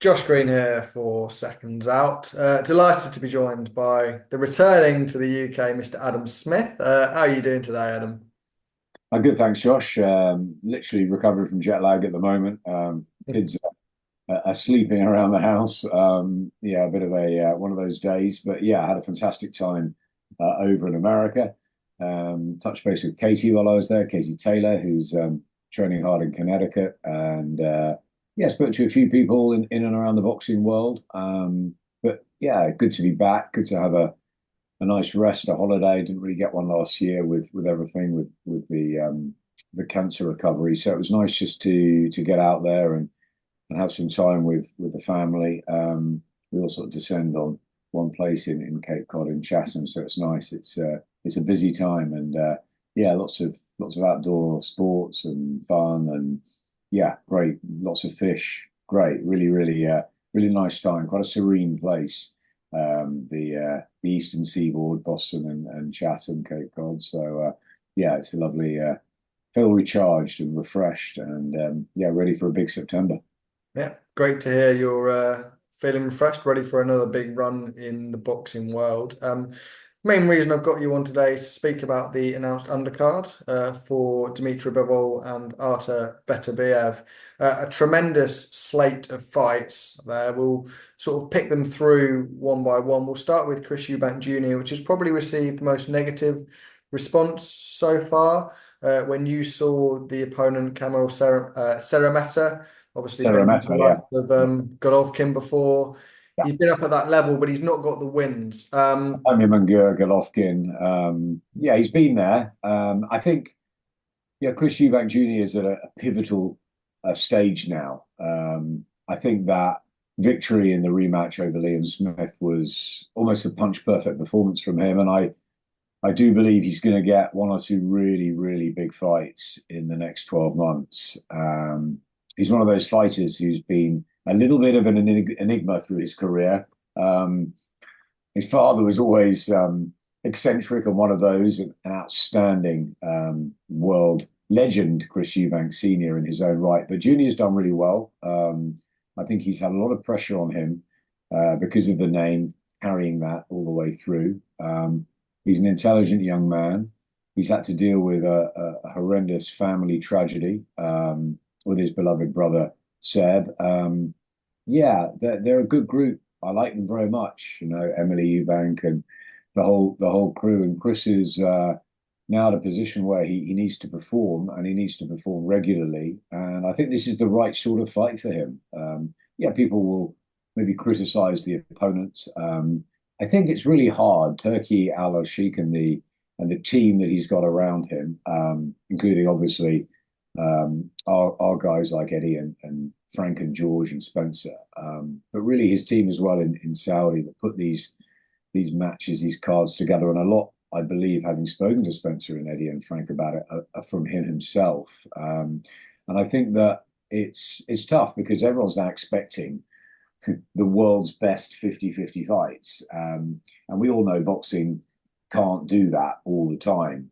Josh Green here for Seconds Out. Delighted to be joined by the returning to the UK, Mr. Adam Smith. How are you doing today, Adam? I'm good, thanks, Josh. Literally recovering from jet lag at the moment. Kids are sleeping around the house. Yeah, a bit of a one of those days. But yeah, I had a fantastic time over in America. Touched base with Katie while I was there, Katie Taylor, who's training hard in Connecticut, and yeah, spoke to a few people in and around the boxing world. But yeah, good to be back. Good to have a nice rest, a holiday. Didn't really get one last year with everything with the cancer recovery. So it was nice just to get out there and have some time with the family. We all sort of descend on one place in Cape Cod in Chatham, so it's nice. It's a busy time and yeah, lots of outdoor sports and fun and yeah, great. Lots of fish. Great. Really nice time. Quite a serene place the Eastern Seaboard, Boston and Chatham, Cape Cod. So yeah, it's a lovely, feel recharged and refreshed, and yeah, ready for a big September. Yeah, great to hear you're feeling refreshed, ready for another big run in the boxing world. Main reason I've got you on today is to speak about the announced undercard for Dmitry Bivol and Artur Beterbiev. A tremendous slate of fights there. We'll sort of pick them through one by one. We'll start with Chris Eubank Jr., which has probably received the most negative response so far. When you saw the opponent, Kamil Cerameta, obviously Sarah been the Meta, likes yeah. of Golovkin before. Yeah. He's been up at that level, but he's not got the wins. Anya Mangur, Golovkin. Yeah, he's been there. I think, yeah, Chris Eubank Jr. is at a pivotal stage now. I think that victory in the rematch over Liam Smith was almost a punch perfect performance from him. And I do believe he's going to get one or two really big fights in the next 12 months. He's one of those fighters who's been a little bit of an enigma through his career. Um, his father was always eccentric and one of those, an outstanding world legend, Chris Eubank Sr. in his own right. But Junior's done really well. I think he's had a lot of pressure on him because of the name, carrying that all the way through. He's an intelligent young man. He's had to deal with a horrendous family tragedy with his beloved brother Seb. Yeah, they're a good group. I like them very much. You know, Emily Eubank and the whole crew. And Chris is now at a position where he needs to perform and he needs to perform regularly. And I think this is the right sort of fight for him. Yeah, people will maybe criticize the opponent. I think it's really hard. Turkey Al Sheikh and the team that he's got around him, including obviously our guys like Eddie and Frank and George and Spencer, but really his team as well in Saudi that put these matches, these cards together, and a lot, I believe, having spoken to Spencer and Eddie and Frank about it, are from him himself. And I think that it's tough because everyone's now expecting the world's best 50-50 fights. And we all know boxing can't do that all the time.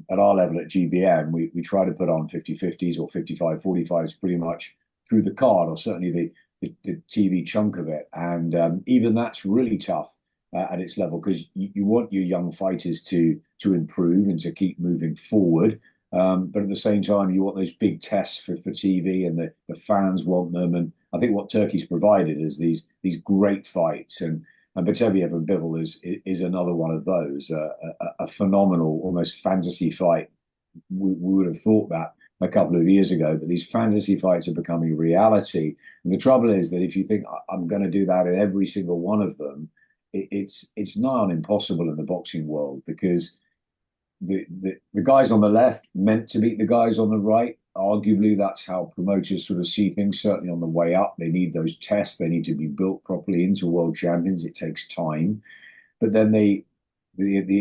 At our level at GBM, we try to put on 50-50s or 55-45s pretty much through the card, or certainly the TV chunk of it. And even that's really tough at its level because you want your young fighters to improve and to keep moving forward. But at the same time, you want those big tests for TV, and the fans want them. And I think what Turkey's provided is these great fights, and Beterbiev and Bivol is another one of those, a phenomenal, almost fantasy fight. We would have thought that a couple of years ago, but these fantasy fights are becoming reality. And the trouble is that if you think I'm going to do that in every single one of them, it's nigh on impossible in the boxing world because the guys on the left meant to beat the guys on the right. Arguably, that's how promoters sort of see things. Certainly on the way up, they need those tests. They need to be built properly into world champions. It takes time, but then the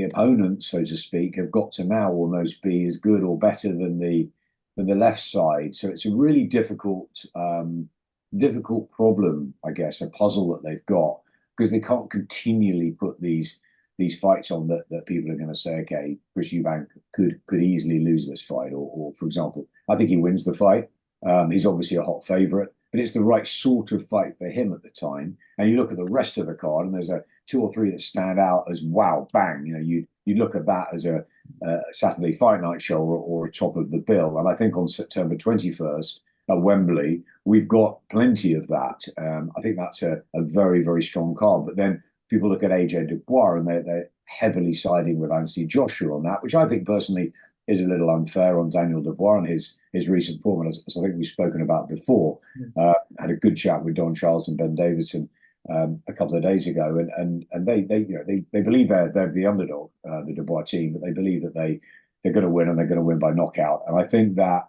opponents, so to speak, have got to now almost be as good or better than the left side. So it's a really difficult problem, I guess, a puzzle that they've got because they can't continually put these fights on that people are going to say, okay, Chris Eubank could easily lose this fight, or for example, I think he wins the fight. He's obviously a hot favourite, but it's the right sort of fight for him at the time. And you look at the rest of the card, and there's a two or three that stand out as wow, bang. You look at that as a Saturday Fight Night show or a top of the bill. And I think on September 21st at Wembley, we've got plenty of that. I think that's a very, very strong card. But then people look at AJ Dubois, and they're heavily siding with Anthony Joshua on that, which I think personally is a little unfair on Daniel Dubois and his recent form. And as I think we've spoken about before, had a good chat with Don Charles and Ben Davidson a couple of days ago, and they believe they're the underdog, the Dubois team, but they believe that they're going to win, and they're going to win by knockout. And I think that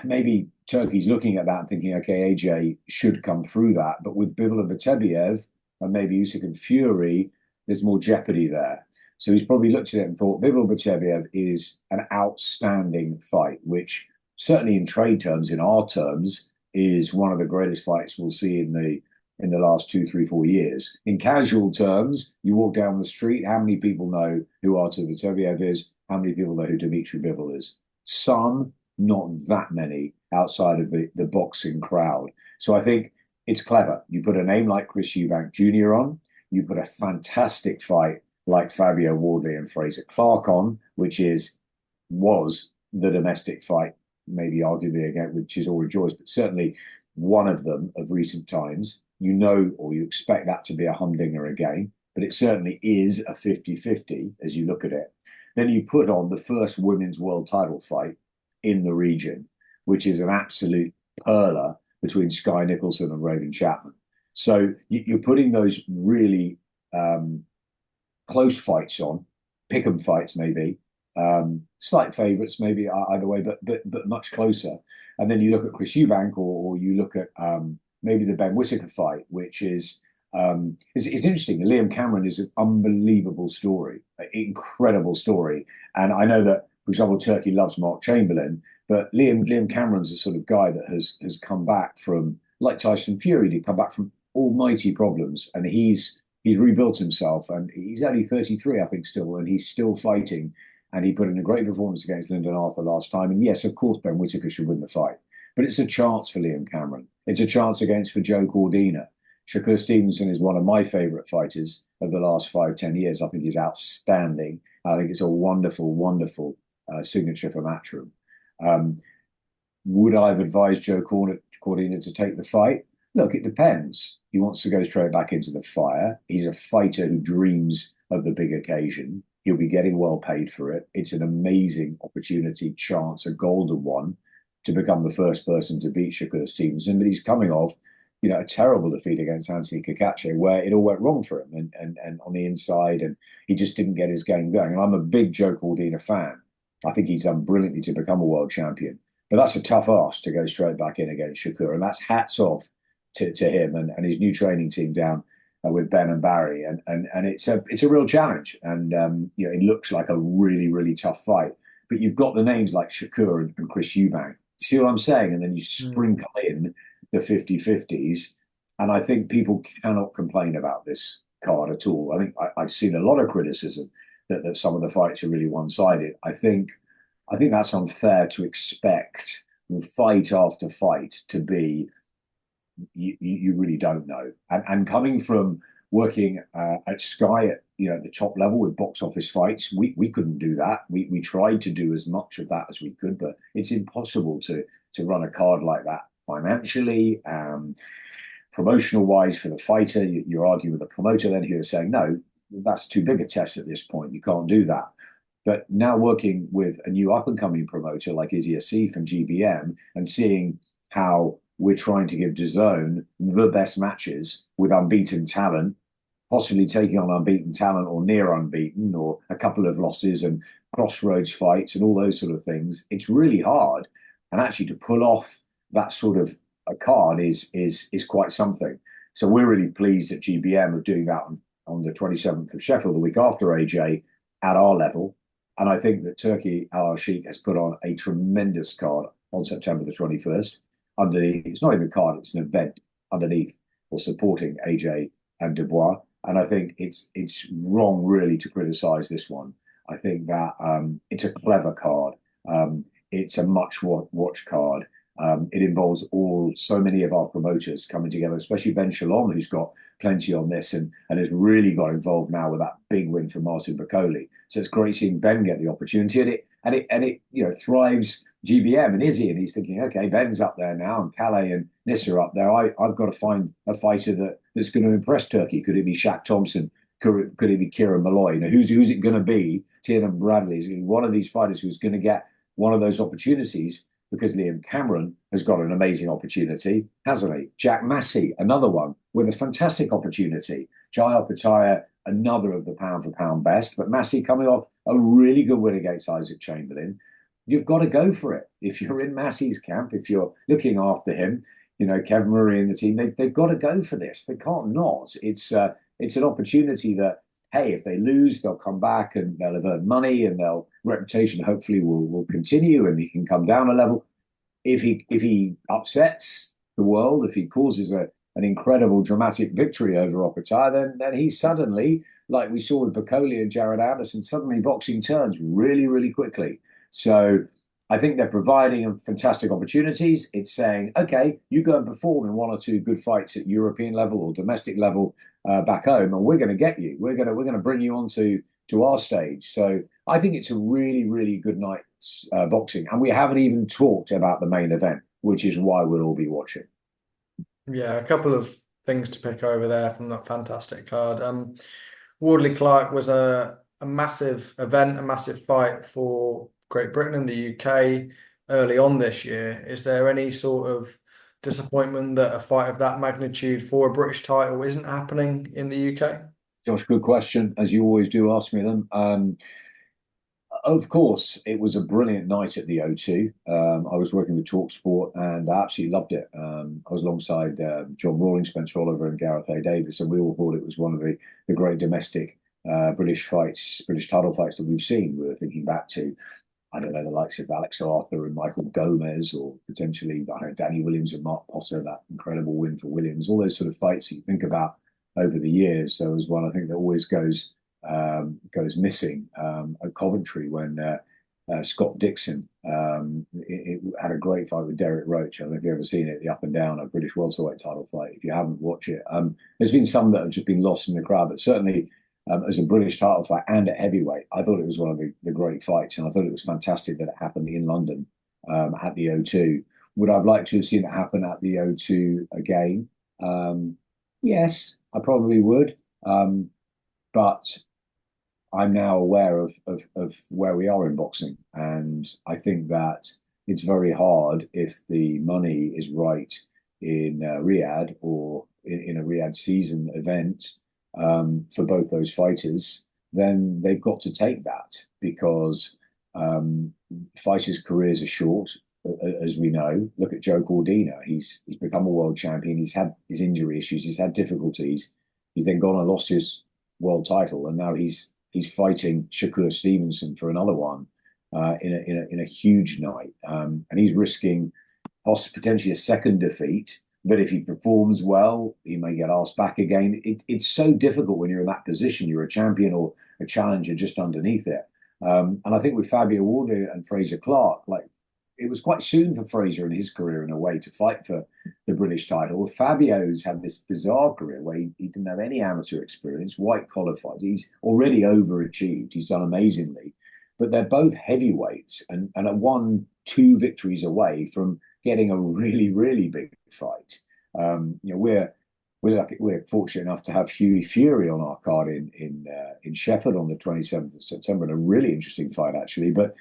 maybe Turkey's looking at that and thinking, okay, AJ should come through that, but with Bivol and Beterbiev and maybe Usyk and Fury, there's more jeopardy there. So he's probably looked at it and thought Bivol Beterbiev is an outstanding fight, which certainly in trade terms, in our terms, is one of the greatest fights we'll see in the last 2, 3, 4 years. In casual terms, you walk down the street, how many people know who Artur Beterbiev is? How many people know who Dmitry Bivol is? Some, not that many, outside of the boxing crowd. So I think it's clever. You put a name like Chris Eubank Jr. on, you put a fantastic fight like Fabio Wardley and Fraser Clarke on, which was the domestic fight, maybe arguably again with Chisel or Joyce, but certainly one of them of recent times. You know, or you expect that to be a humdinger again, but it certainly is a 50-50 as you look at it. Then you put on the first women's world title fight in the region, which is an absolute perler between Skye Nicolson and Raven Chapman. So you're putting those really close fights on, pick'em fights maybe, slight favourites maybe either way, but much closer. And then you look at Chris Eubank, or you look at maybe the Ben Whittaker fight, which is it's interesting. Liam Cameron is an unbelievable story, an incredible story. And I know that, for example, Turkey loves Mark Chamberlain, but Liam Cameron's the sort of guy that has come back from, like Tyson Fury, to come back from almighty problems, and he's rebuilt himself, and he's only 33, I think, still, and he's still fighting. And he put in a great performance against Lyndon Arthur last time. And yes, of course, Ben Whittaker should win the fight, but it's a chance for Liam Cameron. It's a chance for Joe Cordina. Shakur Stevenson is one of my favourite fighters of the last 5-10 years. I think he's outstanding. I think it's a wonderful, wonderful signature for Matchroom. Would I have advised Joe Cordina to take the fight? Look, it depends. He wants to go straight back into the fire. He's a fighter who dreams of the big occasion. He'll be getting well paid for it. It's an amazing opportunity, chance, a golden one, to become the first person to beat Shakur Stevenson. But he's coming off, a terrible defeat against Anthony Kakache, where it all went wrong for him and on the inside, and he just didn't get his game going. And I'm a big Joe Cordina fan. I think he's done brilliantly to become a world champion. But that's a tough ask to go straight back in against Shakur. And that's hats off to him and his new training team down with Ben and Barry. And it's a real challenge. And, it looks like a really, really tough fight. But you've got the names like Shakur and Chris Eubank. See what I'm saying? And then you sprinkle in the 50-50s. And I think people cannot complain about this card at all. I think I've seen a lot of criticism that some of the fights are really one-sided. I think that's unfair to expect fight after fight to be, you really don't know. And coming from working at Skye at the top level with box office fights, we couldn't do that. We tried to do as much of that as we could, but it's impossible to run a card like that financially, promotional wise for the fighter. You're arguing with the promoter then who is saying, no, that's too big a test at this point. You can't do that. But now working with a new up-and-coming promoter like Izzy Asif and GBM, and seeing how we're trying to give DAZN the best matches with unbeaten talent, possibly taking on unbeaten talent or near unbeaten, or a couple of losses and crossroads fights and all those sort of things, it's really hard. And actually to pull off that sort of a card is quite something. So we're really pleased at GBM of doing that on the 27th of Sheffield, the week after AJ, at our level. And I think that Turkey Al Sheikh has put on a tremendous card on September the 21st. Underneath, it's not even a card, it's an event underneath or supporting AJ and Dubois. And I think it's wrong really to criticise this one. I think that it's a clever card. It's a much watched card. It involves so many of our promoters coming together, especially Ben Shalom, who's got plenty on this and has really got involved now with that big win for Martin Bakole. So it's great seeing Ben get the opportunity, and it thrives GBM and Izzy, and he's thinking, okay, Ben's up there now, and Calais and Nissa are up there. I've got to find a fighter that's going to impress Turkey. Could it be Shaq Thompson? Could it be Kieran Malloy? Who's it going to be? Tiernan Bradley is one of these fighters who's going to get one of those opportunities, because Liam Cameron has got an amazing opportunity, hasn't he? Jack Massey, another one with a fantastic opportunity. Jai Opetaia, another of the pound-for-pound best, but Massey coming off a really good win against Isaac Chamberlain. You've got to go for it. If you're in Massey's camp, if you're looking after him, Kevin Murray and the team, they've got to go for this. They can't not. It's an opportunity that, hey, if they lose, they'll come back and they'll have earned money, and their reputation hopefully will continue, and he can come down a level. If he upsets the world, if he causes an incredible dramatic victory over Opetaia, then he's suddenly, like we saw with Bakole and Jared Anderson, suddenly boxing turns really, really quickly. So I think they're providing fantastic opportunities. It's saying, okay, you go and perform in one or two good fights at European level or domestic level back home, and we're going to get you. We're going to bring you onto our stage. So I think it's a really, really good night's boxing, and we haven't even talked about the main event, which is why we'll all be watching. Yeah, a couple of things to pick over there from that fantastic card. Wardley Clarke was a massive event, a massive fight for Great Britain and the UK early on this year. Is there any sort of disappointment that a fight of that magnitude for a British title isn't happening in the UK? Josh, good question, as you always do ask me them. Of course, it was a brilliant night at the O2. I was working with TalkSport and I absolutely loved it. I was alongside John Rawling, Spencer Oliver, and Gareth A. Davis, and we all thought it was one of the great domestic British title fights that we've seen. We were thinking back to, I don't know, the likes of Alex Arthur and Michael Gomez, or potentially, I don't know, Danny Williams and Mark Potter, that incredible win for Williams, all those sort of fights that you think about over the years. So it was one I think that always goes missing at Coventry when Scott Dixon it had a great fight with Derek Roach. I don't know if you've ever seen it, the up and down, a British welterweight title fight. If you haven't, watched it. There's been some that have just been lost in the crowd, but certainly as a British title fight and at heavyweight, I thought it was one of the great fights, and I thought it was fantastic that it happened in London at the O2. Would I have liked to have seen it happen at the O2 again? Yes, I probably would. But I'm now aware of where we are in boxing, and I think that it's very hard, if the money is right in Riyadh or in a Riyadh season event for both those fighters, then they've got to take that, because fighters' careers are short, as we know. Look at Joe Cordina. He's become a world champion. He's had his injury issues. He's had difficulties. He's then gone and lost his world title, and now he's fighting Shakur Stevenson for another one in a huge night, and he's risking potentially a second defeat. But if he performs well, he may get asked back again. It's so difficult when you're in that position. You're a champion or a challenger just underneath it. And I think with Fabio Wardley and Fraser Clarke, like, it was quite soon for Fraser in his career, in a way, to fight for the British title. Fabio's had this bizarre career where he didn't have any amateur experience, white collar fight. He's already overachieved. He's done amazingly. But they're both heavyweights and are 1-2 victories away from getting a really, really big fight. We're fortunate enough to have Hughie Fury on our card in Sheffield on the 27th of September, and a really interesting fight, actually. But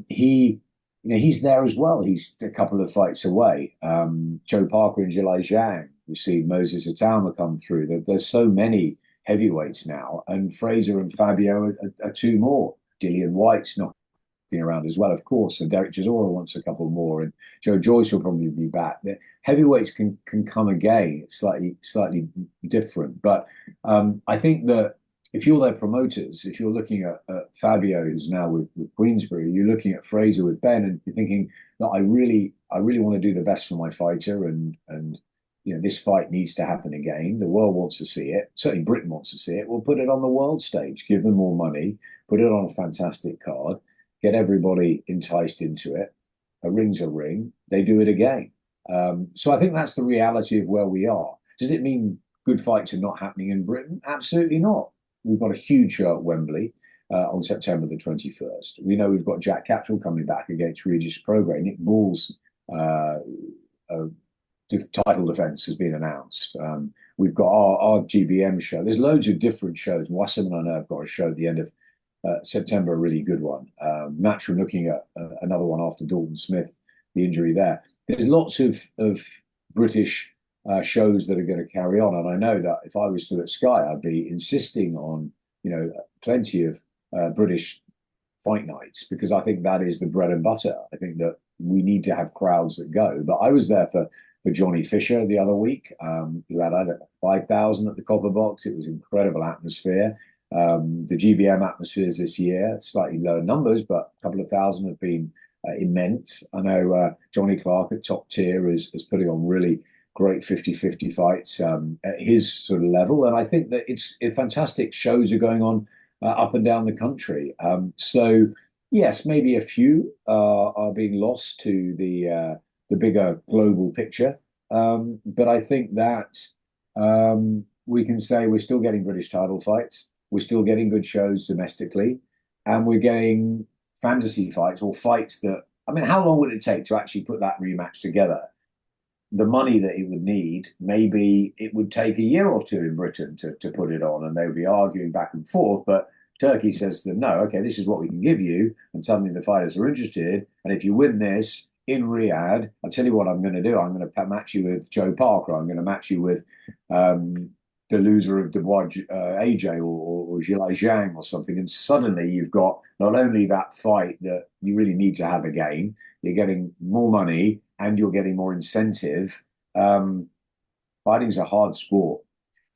he's there as well. He's a couple of fights away. Joe Parker and Jilai Zhang. We've seen Moses Atama come through. There's so many heavyweights now, and Fraser and Fabio are two more. Dillian White's knocking around as well, of course, and Derek Chisora wants a couple more, and Joe Joyce will probably be back. The heavyweights can come again. It's slightly different, but I think that if you're their promoters, if you're looking at Fabio, who's now with Queensbury, you're looking at Fraser with Ben, and you're thinking that I really want to do the best for my fighter, and this fight needs to happen again. The world wants to see it. Certainly Britain wants to see it. We'll put it on the world stage, give them more money, put it on a fantastic card, get everybody enticed into it. A ring's a ring. they do it again. So I think that's the reality of where we are. Does it mean good fights are not happening in Britain? Absolutely not. We've got a huge show at Wembley on September the 21st. We know we've got Jack Catterall coming back against Regis Prograis. Nick Ball's uh, title defence has been announced. We've got our GBM show. There's loads of different shows. Wasserman, I know, have got a show at the end of September, a really good one. Matchroom looking at another one after Dalton Smith, the injury there. There's lots of British shows that are going to carry on. And I know that if I was still at Skye, I'd be insisting on, plenty of British fight nights, because I think that is the bread and butter. I think that we need to have crowds that go. But I was there for Johnny Fisher the other week, who had 5,000 at the Copper Box. It was incredible atmosphere. The GBM atmospheres this year, slightly lower numbers, but a couple of thousand have been immense. I know Johnny Clarke at Top Tier is putting on really great 50-50 fights at his sort of level. And I think that it's fantastic shows are going on up and down the country. So yes, maybe a few are being lost to the bigger global picture. But I think that we can say we're still getting British title fights. We're still getting good shows domestically, and we're getting fantasy fights, or fights that, I mean, how long would it take to actually put that rematch together? The money that it would need, maybe it would take a year or two in Britain to put it on, and they would be arguing back and forth. But Turkey says to them, no, okay, this is what we can give you, and suddenly the fighters are interested. And if you win this in Riyadh, I'll tell you what I'm going to do. I'm going to match you with Joe Parker. I'm going to match you with the loser of Dubois AJ or Zhilai Zhang or something. And suddenly you've got not only that fight that you really need to have again, you're getting more money and you're getting more incentive. Fighting's a hard sport.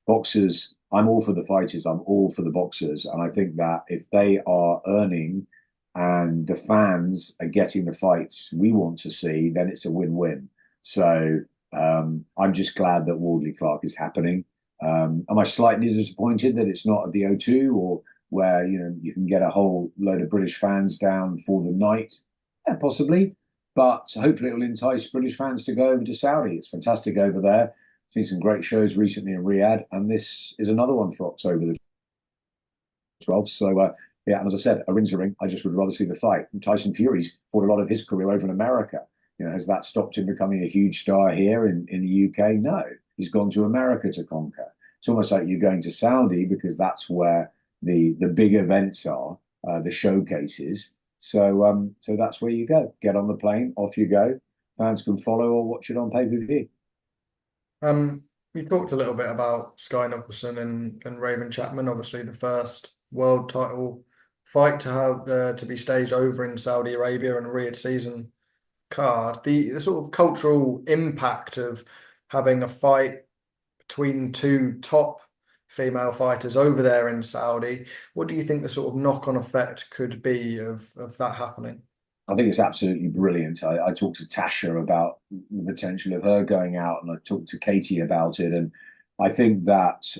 Boxers, I'm all for the fighters, I'm all for the boxers. And I think that if they are earning and the fans are getting the fights we want to see, then it's a win-win. So I'm just glad that Wardley Clarke is happening. Am I slightly disappointed that it's not at the O2, or where you can get a whole load of British fans down for the night? Yeah, possibly. But hopefully it will entice British fans to go over to Saudi. It's fantastic over there. Seen some great shows recently in Riyadh, and this is another one for October the 12th. So yeah, and as I said, a ring's a ring. I just would rather see the fight. And Tyson Fury's fought a lot of his career over in America. Has that stopped him becoming a huge star here in the UK? No. He's gone to America to conquer. It's almost like you're going to Saudi because that's where the big events are, the showcases. So that's where you go. Get on the plane, off you go. Fans can follow or watch it on pay-per-view. We talked a little bit about Skye Nicolson and Raven Chapman. Obviously, the first world title fight to have to be staged over in Saudi Arabia and a Riyadh season card. The sort of cultural impact of having a fight between two top female fighters over there in Saudi. What do you think the sort of knock-on effect could be of that happening? I think it's absolutely brilliant. I talked to Tasha about the potential of her going out, and I talked to Katie about it. And I think that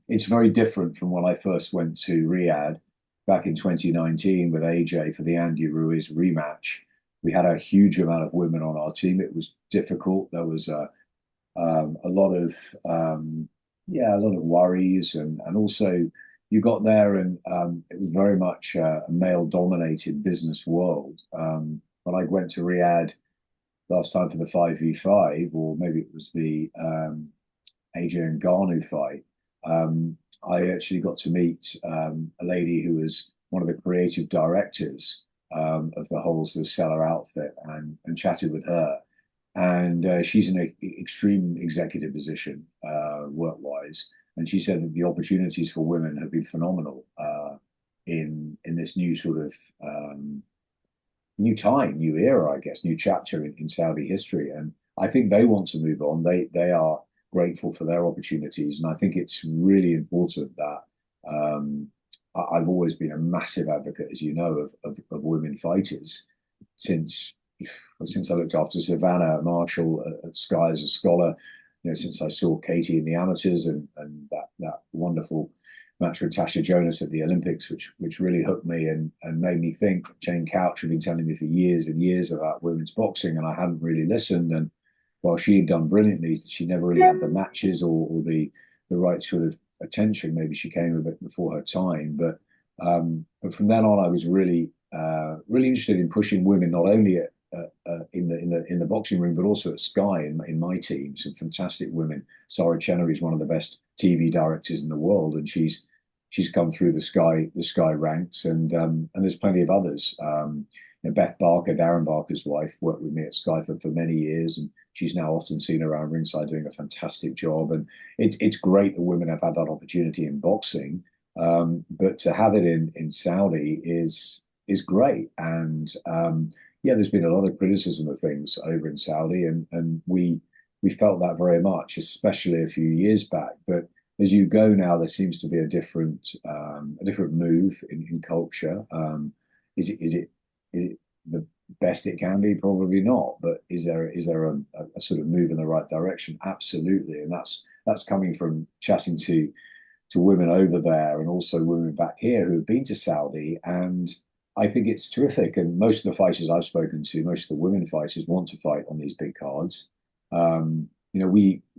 it's very different from when I first went to Riyadh back in 2019 with AJ for the Andy Ruiz rematch. We had a huge amount of women on our team. It was difficult. There was a lot of worries, and also you got there and it was very much a male-dominated business world. When I went to Riyadh last time for the 5v5, or maybe it was the AJ and Garnu fight, I actually got to meet a lady who was one of the creative directors of the whole sort of seller outfit, and chatted with her. And she's in an extreme executive position work-wise. And she said that the opportunities for women have been phenomenal in this new sort of new time, new era, I guess, new chapter in Saudi history. And I think they want to move on. They are grateful for their opportunities. And I think it's really important that I've always been a massive advocate, as you know, of women fighters since I looked after Savannah Marshall at Skye as a scholar, since I saw Katie in the amateurs and that wonderful match with Tasha Jonas at the Olympics, which really hooked me and made me think. Jane Couch had been telling me for years and years about women's boxing, and I hadn't really listened. And while she had done brilliantly, she never really had the matches or the right sort of attention. Maybe she came a bit before her time, but from then on, I was really interested in pushing women not only in the boxing ring, but also at Skye in my team. Some fantastic women. Sarah Chenery is one of the best TV directors in the world, and she's come through the Skye ranks, and there's plenty of others. Beth Barker, Darren Barker's wife, worked with me at Skye for many years, and she's now often seen around ringside doing a fantastic job. And it's great that women have had that opportunity in boxing, but to have it in Saudi is great. And yeah, there's been a lot of criticism of things over in Saudi, and we felt that very much, especially a few years back. But as you go now, there seems to be a different move in culture. Is it the best it can be? Probably not. But is there a sort of move in the right direction? Absolutely, and that's coming from chatting to women over there and also women back here who have been to Saudi, and I think it's terrific. And most of the fighters I've spoken to, most of the women fighters want to fight on these big cards.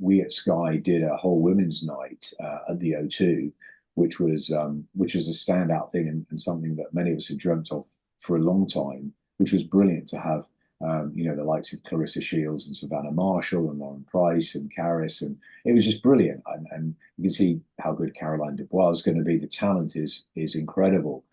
We at Skye did a whole women's night at the O2, which was a standout thing and something that many of us had dreamt of for a long time, which was brilliant to have. The likes of Clarissa Shields and Savannah Marshall and Lauren Price and Caris, and it was just brilliant. And you can see how good Caroline Dubois is going to be. The talent is incredible.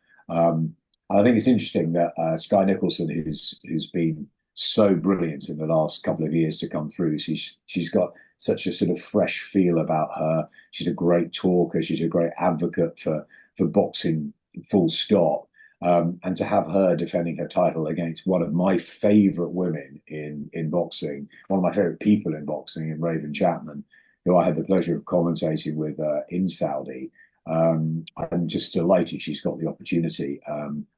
I think it's interesting that Skye Nicolson, who's been so brilliant in the last couple of years to come through, she's got such a sort of fresh feel about her. She's a great talker. She's a great advocate for boxing, full stop. And to have her defending her title against one of my favourite women in boxing, one of my favourite people in boxing, in Raven Chapman, who I had the pleasure of commentating with in Saudi. I'm just delighted she's got the opportunity.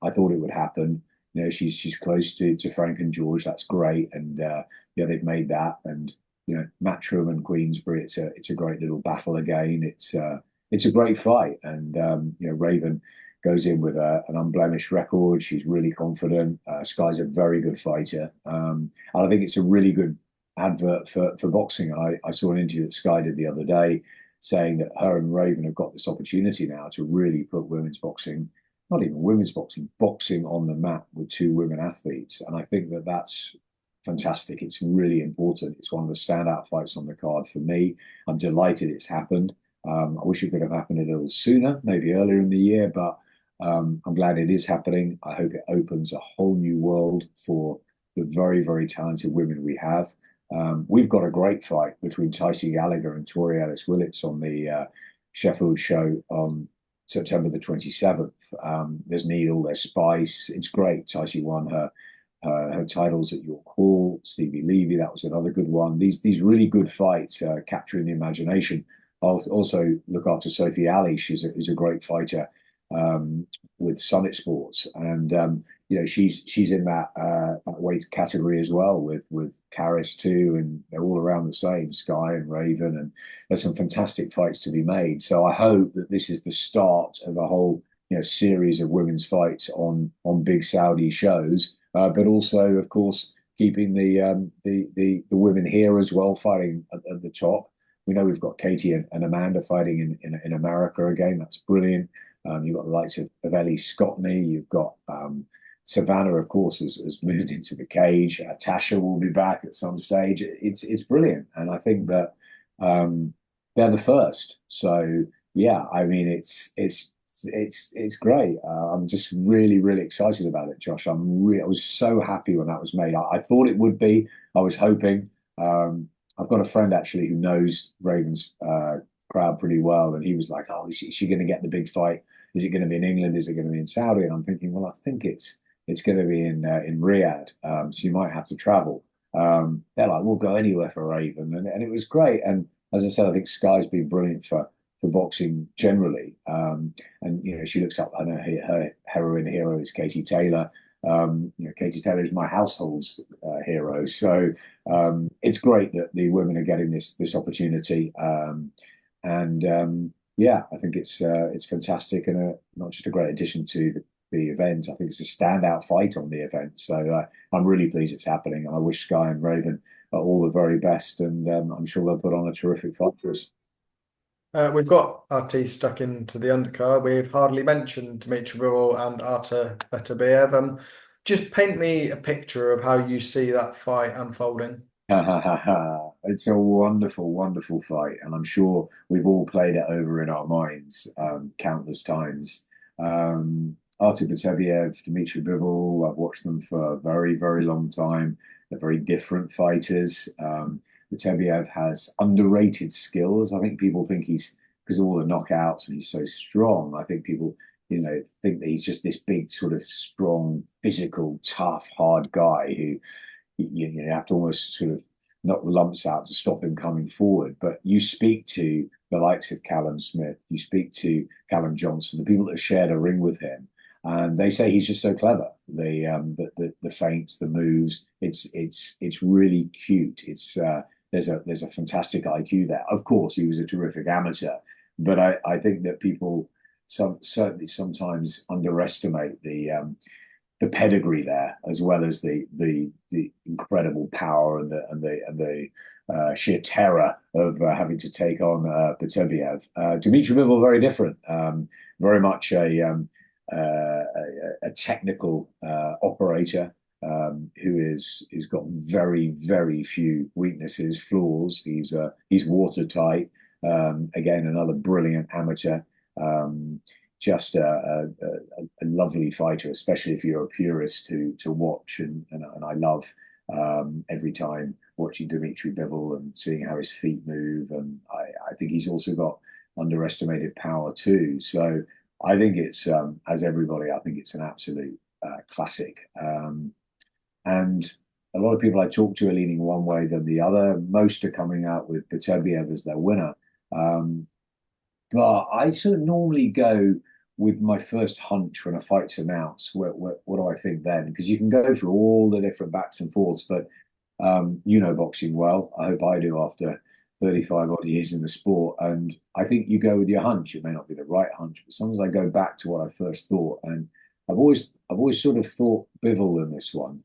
I thought it would happen. She's close to Frank and George. That's great, and they've made that. And Matchroom and Queensbury. It's a great little battle again. It's a great fight, and Raven goes in with an unblemished record. She's really confident. Skye's a very good fighter, and I think it's a really good advert for boxing. I saw an interview that Skye did the other day, saying that her and Raven have got this opportunity now to really put women's boxing, not even women's boxing on the map with two women athletes. And I think that that's fantastic. It's really important. It's one of the standout fights on the card for me. I'm delighted it's happened. I wish it could have happened a little sooner, maybe earlier in the year, but I'm glad it is happening. I hope it opens a whole new world for the very, very talented women we have. We've got a great fight between Tyson Gallagher and Tori Ellis Willits on the Sheffield show on September the 27th. There's Needle, there's Spice. It's great. Tyson won her titles at York Hall. Stevie Levy, that was another good one. These really good fights, capturing the imagination. I'll also look after Sophie Ali. She's a great fighter with Summit Sports, and she's in that weight category as well with Caris too, and they're all around the same, Skye and Raven, and there's some fantastic fights to be made. So I hope that this is the start of a whole series of women's fights on big Saudi shows, but also of course keeping the women here as well fighting at the top. We know we've got Katie and Amanda fighting in America again. That's brilliant. You've got the likes of Ellie Scottney. You've got Savannah, of course, has moved into the cage. Tasha will be back at some stage. It's brilliant, and I think that they're the first. So yeah, I mean it's great. I'm just really, really excited about it, Josh. I was so happy when that was made. I thought it would be. I was hoping. I've got a friend actually who knows Ravens crowd pretty well, and he was like, "Oh, is she going to get the big fight? Is it going to be in England? Is it going to be in Saudi?" And I'm thinking, well, I think it's going to be in Riyadh, so you might have to travel. They're like, "We'll go anywhere for Raven," and it was great. And as I said, I think Skye's been brilliant for boxing generally. And she looks up. I know her heroine hero is Katie Taylor. Katie Taylor is my household's hero. So it's great that the women are getting this opportunity. And Yeah, I think it's fantastic and not just a great addition to the event. I think it's a standout fight on the event. So I'm really pleased it's happening. I wish Skye and Raven all the very best, and I'm sure they'll put on a terrific fight for us. We've got our teeth stuck into the undercard. We've hardly mentioned Dmitry Bivol and Artur Beterbiev. Just paint me a picture of how you see that fight unfolding. It's a wonderful, wonderful fight, and I'm sure we've all played it over in our minds countless times. Artur Beterbiev, Dmitry Bivol, I've watched them for a very, very long time. They're very different fighters. Beterbiev has underrated skills. I think people think he's, because of all the knockouts and he's so strong, I think people, think that he's just this big, sort of strong, physical, tough, hard guy who you have to almost sort of knock the lumps out to stop him coming forward. But you speak to the likes of Callum Smith, you speak to Callum Johnson, the people that have shared a ring with him, and they say he's just so clever. The feints, the moves, it's really cute. It's there's a fantastic IQ there. Of course, he was a terrific amateur, but I think that people certainly sometimes underestimate the pedigree there, as well as the incredible power and the sheer terror of having to take on Beterbiev. Dmitry Bivol very different, very much a technical operator who's got very few weaknesses, flaws. He's watertight. Again, another brilliant amateur. Just a lovely fighter, especially if you're a purist to watch. And I love every time watching Dmitry Bivol and seeing how his feet move. And I think he's also got underestimated power too. So I think it's, as everybody, I think it's an absolute classic. And a lot of people I talk to are leaning one way than the other. Most are coming out with Beterbiev as their winner. But I sort of normally go with my first hunch when a fight's announced. What do I think then? Because you can go through all the different backs and forths, but you know boxing well. I hope I do after 35 odd years in the sport. And I think you go with your hunch. It may not be the right hunch, but sometimes I go back to what I first thought. And I've always sort of thought Bivol in this one,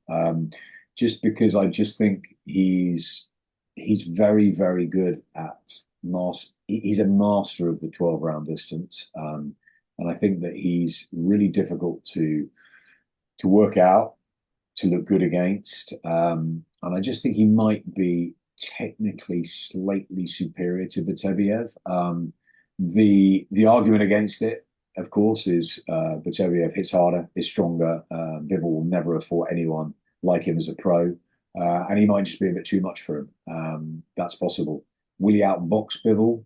just because I just think he's very, very good at master. He's a master of the 12 round distance. And I think that he's really difficult to work out, to look good against. And I just think he might be technically slightly superior to Beterbiev. The argument against it, of course, is Beterbiev hits harder, is stronger. Bivol will never have fought anyone like him as a pro. And he might just be a bit too much for him. That's possible. Will he outbox Bivol?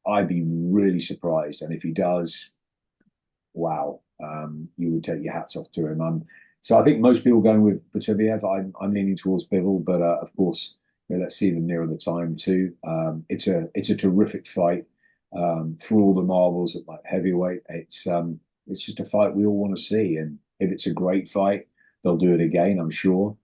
I'd be really surprised. And if he does, wow, you would take your hats off to him. So I think most people going with Beterbiev. I'm leaning towards Bivol, but of course, let's see them nearer the time too. It's a terrific fight for all the marbles at like heavyweight. It's just a fight we all want to see, and if it's a great fight, they'll do it again, I'm sure.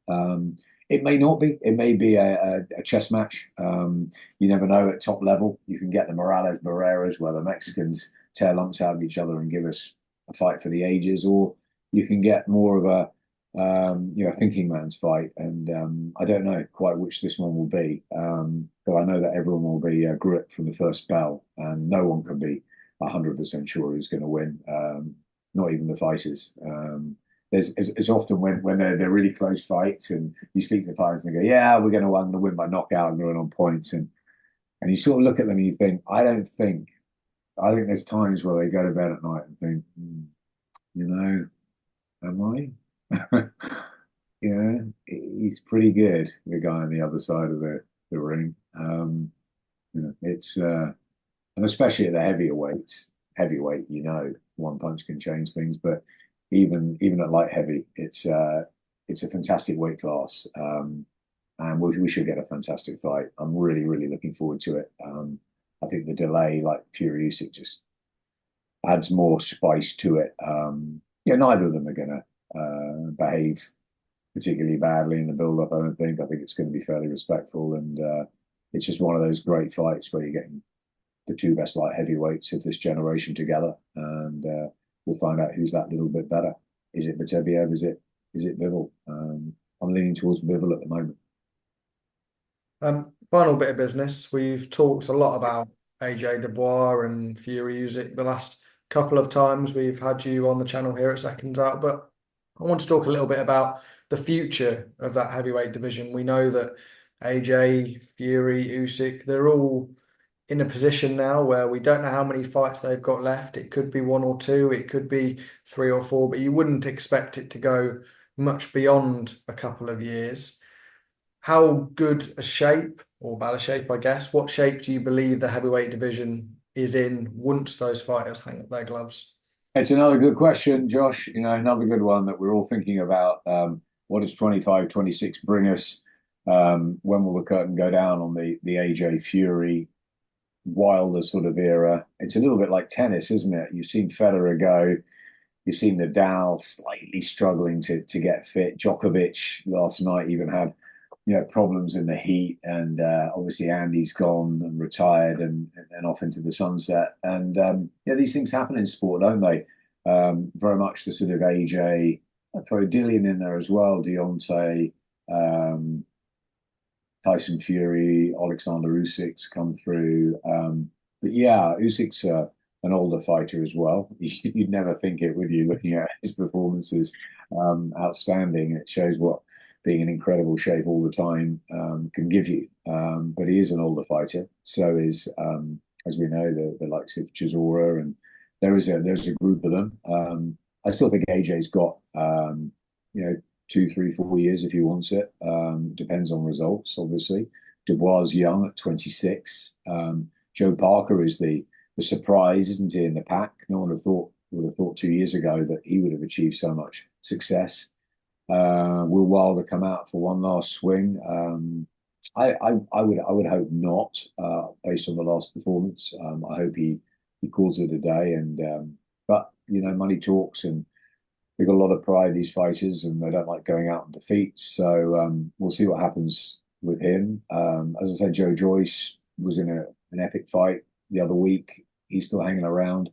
It may not be. It may be a chess match. You never know. At top level, you can get the Morales Barreras, where the Mexicans tear lumps out of each other and give us a fight for the ages, or you can get more of a thinking man's fight. And I don't know quite which this one will be, but I know that everyone will be gripped from the first bell, and no one can be 100% sure who's going to win. Not even the fighters. There's often when they're really close fights, and you speak to the fighters and they go, "Yeah, we're going to win by knockout and going on points," and you sort of look at them and you think, I think there's times where they go to bed at night and think, am I? Yeah, he's pretty good, the guy on the other side of the ring. It's and especially at the heavyweight, one punch can change things. But even at light heavy, it's a fantastic weight class, and we should get a fantastic fight. I'm really, really looking forward to it. I think the delay, like Fury Usyk, just adds more spice to it. Neither of them are going to behave particularly badly in the build-up. I don't think. I think it's going to be fairly respectful, and it's just one of those great fights where you're getting the two best light heavyweights of this generation together, and we'll find out who's that little bit better. Is it Beterbiev? Is it Bivol? I'm leaning towards Bivol at the moment. Final bit of business. We've talked a lot about AJ Dubois and Fury Usyk the last couple of times we've had you on the channel here at Seconds Out, but I want to talk a little bit about the future of that heavyweight division. We know that AJ, Fury, Usyk, they're all in a position now where we don't know how many fights they've got left. It could be one or two, it could be three or four, but you wouldn't expect it to go much beyond a couple of years. How good a shape, or bad a shape, I guess, what shape do you believe the heavyweight division is in once those fighters hang up their gloves? It's another good question, Josh. Another good one that we're all thinking about. What does 25, 26 bring us? When will the curtain go down on the AJ Fury Wilder sort of era? It's a little bit like tennis, isn't it? You've seen Federer go. You've seen Nadal slightly struggling to get fit. Djokovic last night even had problems in the heat, and obviously Andy's gone and retired and off into the sunset. And these things happen in sport, don't they? Very much the sort of AJ, I'd throw Dillian in there as well, Deontay, Tyson Fury, Alexander Usyk's come through. But yeah, Usyk's an older fighter as well. You'd never think it, would you, looking at his performances? Outstanding. It shows what being in incredible shape all the time can give you. But he is an older fighter. So is, as we know, the likes of Chisora, and there's a group of them. I still think AJ's got 2, 3, 4 years if he wants it. Depends on results, obviously. Dubois is young at 26. Joe Parker is the surprise, isn't he, in the pack? No one would have thought 2 years ago that he would have achieved so much success. Will Wilder come out for one last swing? I would hope not, based on the last performance. I hope he calls it a day. And but money talks, and they've got a lot of pride, these fighters, and they don't like going out in defeat. So we'll see what happens with him. As I said, Joe Joyce was in an epic fight the other week. He's still hanging around.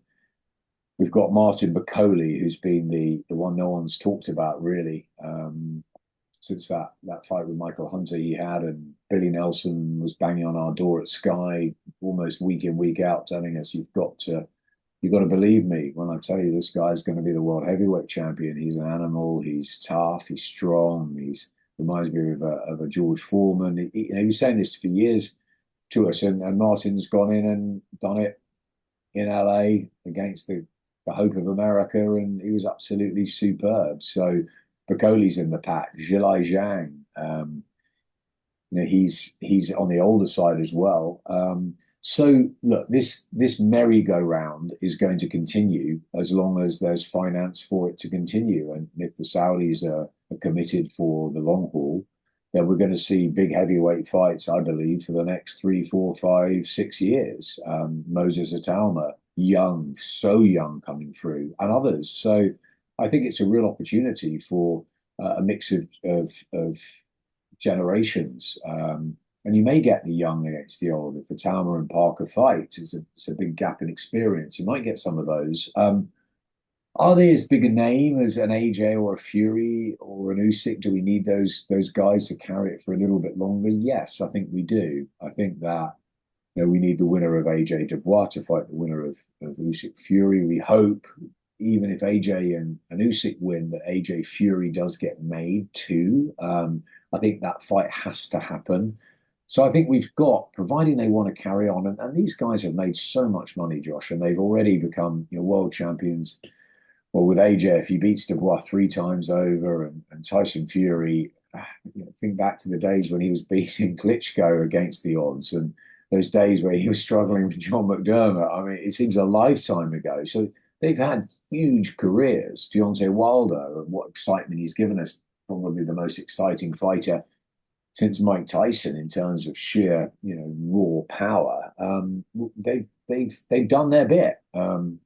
We've got Martin Bakole, who's been the one no one's talked about really since that fight with Michael Hunter he had, and Billy Nelson was banging on our door at Skye almost week in, week out, telling us you've got to believe me when I tell you this guy's going to be the world heavyweight champion. He's an animal. He's tough. He's strong. He's reminds me of a George Foreman. He was saying this for years to us, and Martin's gone in and done it in LA against the hope of America, and he was absolutely superb. So Bakole's in the pack. Zhilai Zhang, he's on the older side as well. So look, this merry-go-round is going to continue as long as there's finance for it to continue. And if the Saudis are committed for the long haul, then we're going to see big heavyweight fights, I believe, for the next 3, 4, 5, 6 years. Moses Atalma, young, so young, coming through, and others. So I think it's a real opportunity for a mix of generations. And you may get the young against the old. If Atalma and Parker fight, it's a big gap in experience. You might get some of those. Are they as big a name as an AJ or a Fury or an Usyk? Do we need those guys to carry it for a little bit longer? Yes, I think we do. I think that we need the winner of AJ Dubois to fight the winner of Usyk Fury. We hope, even if AJ and Usyk win, that AJ Fury does get made too. I think that fight has to happen. So I think we've got, providing they want to carry on, and these guys have made so much money, Josh, and they've already become world champions. Well, with AJ, if he beats Dubois 3 times over, and Tyson Fury, think back to the days when he was beating Klitschko against the odds, and those days where he was struggling with John McDermott. I mean, it seems a lifetime ago. So they've had huge careers. Deontay Wilder, and what excitement he's given us, probably the most exciting fighter since Mike Tyson in terms of sheer, raw power. They've done their bit.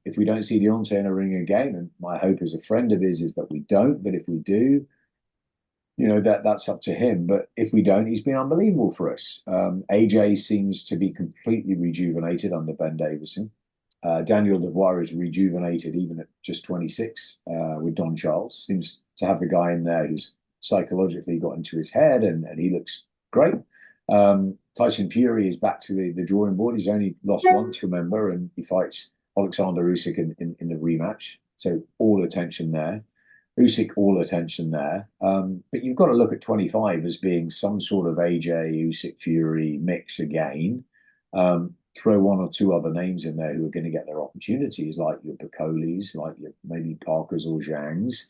If we don't see Deontay in a ring again, and my hope as a friend of his is that we don't, but if we do, that's up to him. But if we don't, he's been unbelievable for us. AJ seems to be completely rejuvenated under Ben Davison. Daniel Devoire is rejuvenated even at just 26 with Don Charles. Seems to have the guy in there who's psychologically got into his head, and he looks great. Tyson Fury is back to the drawing board. He's only lost once, remember, and he fights Alexander Usyk in the rematch. So all attention there. Usyk, all attention there. But you've got to look at 25 as being some sort of AJ, Usyk, Fury mix again. Throw one or two other names in there who are going to get their opportunities, like your Picolis, like your maybe Parkers or Zhangs.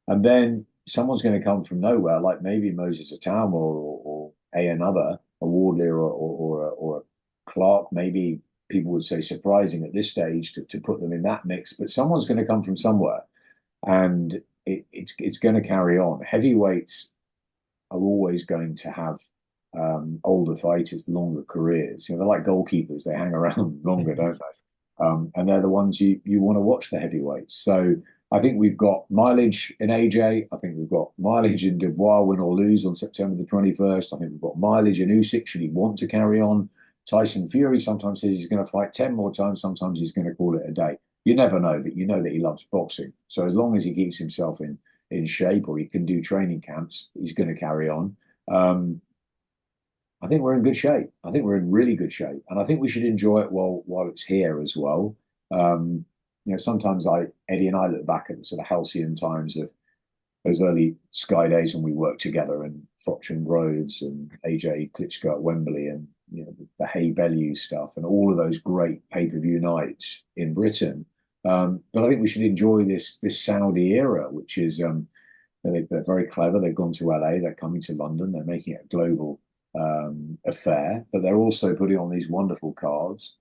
And then someone's going to come from nowhere, like maybe Moses Atama or another, a Wardley or a Clarke. Maybe people would say surprising at this stage to put them in that mix, but someone's going to come from somewhere. And it's going to carry on. Heavyweights are always going to have older fighters, longer careers. They're like goalkeepers; they hang around longer, don't they? And they're the ones you want to watch, the heavyweights. So I think we've got mileage in AJ. I think we've got mileage in Dubois, win or lose on September the 21st. I think we've got mileage in Usyk, should he want to carry on. Tyson Fury sometimes says he's going to fight 10 more times. Sometimes he's going to call it a day. You never know, but you know that he loves boxing. So as long as he keeps himself in shape, or he can do training camps, he's going to carry on. I think we're in good shape. I think we're in really good shape, and I think we should enjoy it while it's here as well. Sometimes Eddie and I look back at the sort of halcyon times of those early Skye days when we worked together, and Frocham Rhodes and AJ Klitschko at Wembley, and the Hay Bellew stuff, and all of those great pay-per-view nights in Britain. But I think we should enjoy this Saudi era, which is they're very clever. They've gone to LA, they're coming to London, they're making it a global affair, but they're also putting on these wonderful cards.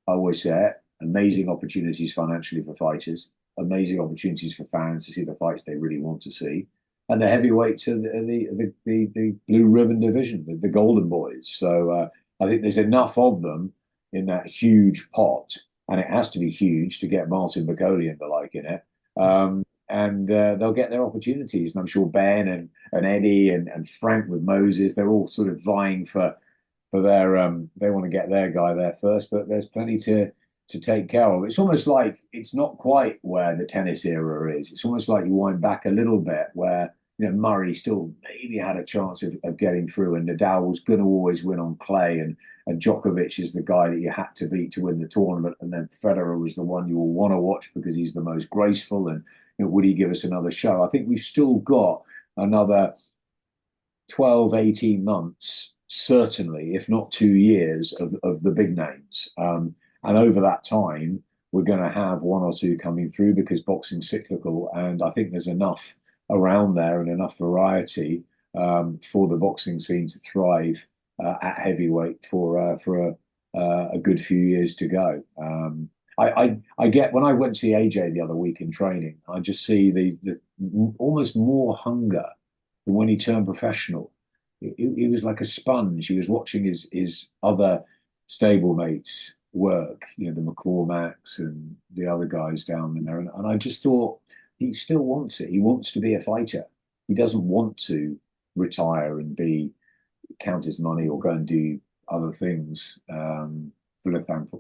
I always say it, amazing opportunities financially for fighters, amazing opportunities for fans to see the fights they really want to see. And the heavyweights are the blue ribbon division, the golden boys. So I think there's enough of them in that huge pot, and it has to be huge to get Martin Bakoli and the like in it. And they'll get their opportunities. And I'm sure Ben and Eddie and Frank with Moses, they're all sort of vying for their they want to get their guy there first, but there's plenty to take care of. It's almost like it's not quite where the tennis era is. It's almost like you wind back a little bit where Murray still maybe had a chance of getting through, and Nadal was going to always win on clay, and Djokovic is the guy that you had to beat to win the tournament, and then Federer was the one you will want to watch because he's the most graceful, and would he give us another show? I think we've still got another 12, 18 months, certainly, if not 2 years of the big names. And over that time, we're going to have one or two coming through because boxing's cyclical, and I think there's enough around there and enough variety for the boxing scene to thrive at heavyweight for a good few years to go. I get, when I went to see AJ the other week in training, I just see the almost more hunger than when he turned professional. He was like a sponge. He was watching his other stablemates work, the McCormacks and the other guys down there, and I just thought, he still wants it. He wants to be a fighter. He doesn't want to retire and count his money or go and do other things. Philanthropic,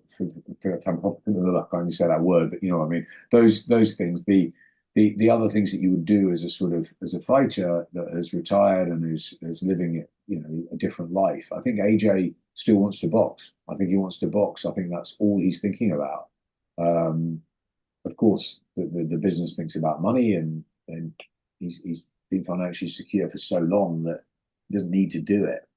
I can't even say that word, but you know what I mean. Those things, the other things that you would do as a fighter that has retired and is living a different life. I think AJ still wants to box. I think he wants to box. I think that's all he's thinking about. Of course, the business thinks about money, and he's been financially secure for so long that he doesn't need to do it.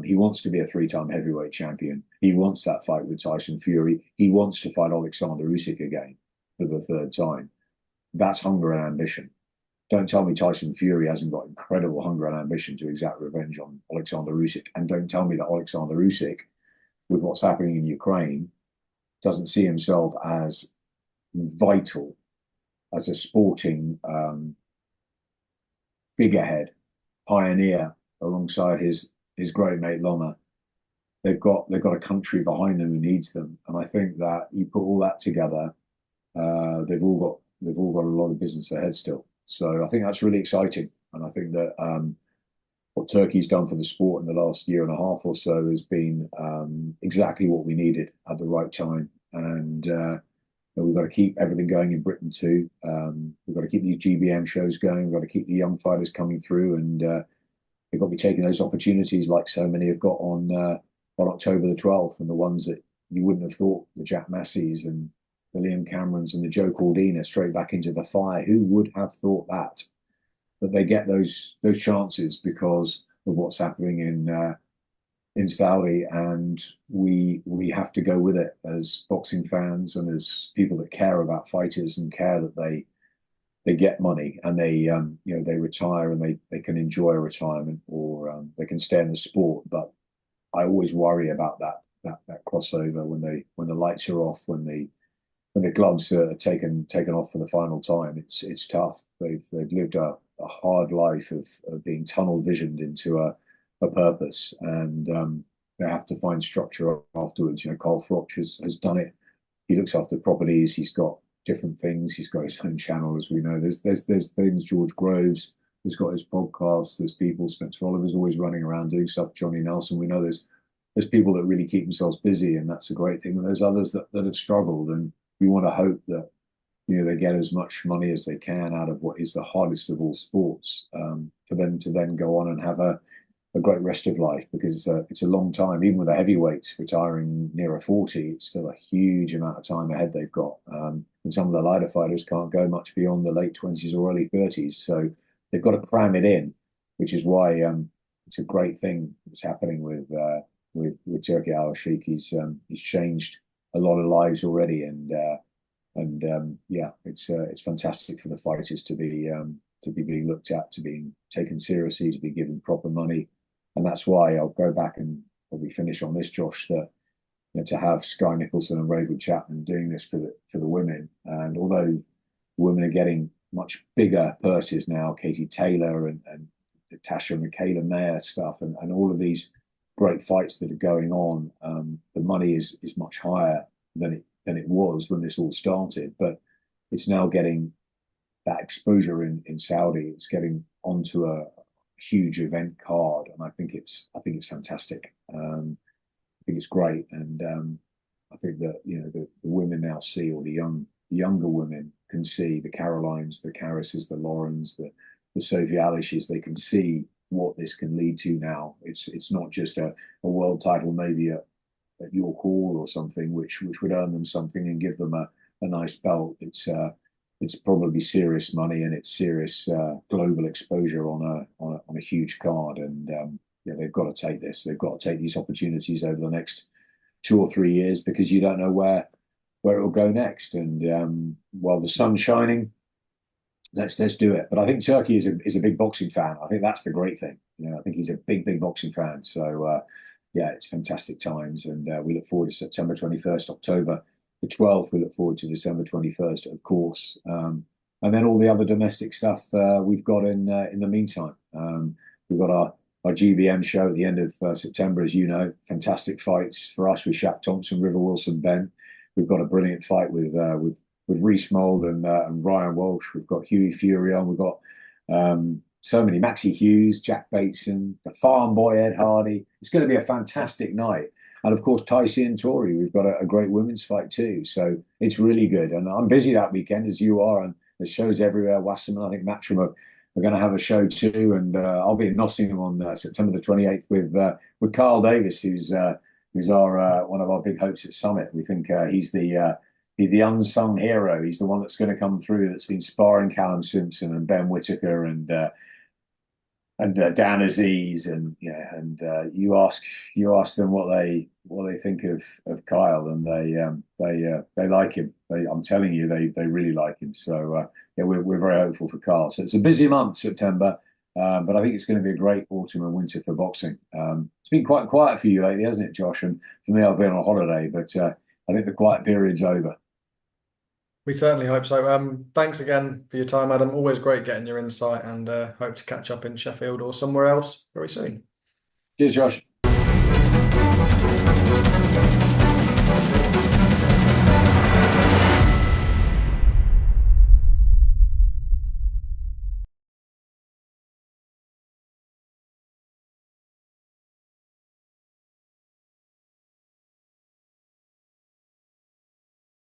He wants to be a 3-time heavyweight champion. He wants that fight with Tyson Fury. He wants to fight Alexander Usyk again for the 3rd time. That's hunger and ambition. Don't tell me Tyson Fury hasn't got incredible hunger and ambition to exact revenge on Alexander Usyk. And don't tell me that Alexander Usyk, with what's happening in Ukraine, doesn't see himself as vital as a sporting figurehead, pioneer, alongside his great mate Loma. They've got a country behind them who needs them, and I think that you put all that together, they've all got a lot of business ahead still. So I think that's really exciting, and I think that what Turkey's done for the sport in the last year and a half or so has been exactly what we needed at the right time. And we've got to keep everything going in Britain too. We've got to keep these GBM shows going. We've got to keep the young fighters coming through, and they've got to be taking those opportunities like so many have got on October the 12th, and the ones that you wouldn't have thought, the Jack Masseys and the Liam Camerons and the Joe Cordina straight back into the fire. Who would have thought that they get those chances because of what's happening in Saudi, and we have to go with it as boxing fans and as people that care about fighters and care that they get money and they they retire and they can enjoy a retirement, or they can stay in the sport. But I always worry about that crossover when the lights are off, when the gloves are taken off for the final time. It's tough. They've lived a hard life of being tunnel visioned into a purpose, and they have to find structure afterwards. Carl Froch has done it. He looks after properties. He's got different things. He's got his own channel, as we know. There's things. George Groves has got his podcast. There's people. Spencer Oliver's always running around doing stuff. Johnny Nelson. We know there's people that really keep themselves busy, and that's a great thing. And there's others that have struggled, and we want to hope that they get as much money as they can out of what is the hardest of all sports, for them to then go on and have a great rest of life, because it's a long time. Even with the heavyweights retiring nearer 40, it's still a huge amount of time ahead they've got. And some of the lighter fighters can't go much beyond the late 20s or early 30s. So they've got to cram it in, which is why it's a great thing that's happening with Turki Al-Sheikh. He's changed a lot of lives already, and it's fantastic for the fighters to be being looked at, to being taken seriously, to be given proper money. And that's why I'll go back and probably finish on this, Josh, that to have Skye, Nicolson and Raywood Chapman doing this for the women. And although women are getting much bigger purses now, Katie Taylor and Tasha and Michaela Mayer stuff, and all of these great fights that are going on, the money is much higher than it was when this all started. But it's now getting that exposure in Saudi. It's getting onto a huge event card, and I think it's fantastic. I think it's great, and I think that the women now see, or the younger women can see, the Carolines, the Carises, the Laurens, the Sophie Alishes. They can see what this can lead to now. It's not just a world title, maybe at York Hall or something, which would earn them something and give them a nice belt. It's probably serious money, and it's serious global exposure on a huge card. And they've got to take this. They've got to take these opportunities over the next 2 or 3 years, because you don't know where it will go next. And while the sun's shining, let's do it. But I think Turkey is a big boxing fan. I think that's the great thing. I think he's a big boxing fan. So it's fantastic times, and we look forward to September 21st, October the 12th. We look forward to December 21st, of course, and then all the other domestic stuff we've got in the meantime. We've got our GBM show at the end of September, as you know. Fantastic fights for us with Shaq Thompson, River Wilson, Ben. We've got a brilliant fight with Reese Mould and Ryan Walsh. We've got Hughie Fury on. We've got so many, Maxie Hughes, Jack Bateson, the farm boy Ed Hardy. It's going to be a fantastic night. And of course, Tyson Fury. We've got a great women's fight too. So it's really good. And I'm busy that weekend, as you are, and there's shows everywhere. Wasserman, I think Matchroom are going to have a show too. And I'll be in Nottingham on September the 28th with Carl Davis, who's our one of our big hopes at Summit. We think he's the unsung hero. He's the one that's going to come through, that's been sparring Callum Simpson and Ben Whitaker and Dan Aziz, and you ask them what they think of Kyle, and they like him. I'm telling you, they really like him. So we're very hopeful for Kyle. So it's a busy month, September, but I think it's going to be a great autumn and winter for boxing. It's been quite quiet for you lately, hasn't it, Josh? And for me, I've been on a holiday, but I think the quiet period's over. We certainly hope so. Thanks again for your time, Adam. Always great getting your insight, and hope to catch up in Sheffield or somewhere else very soon. Cheers, Josh.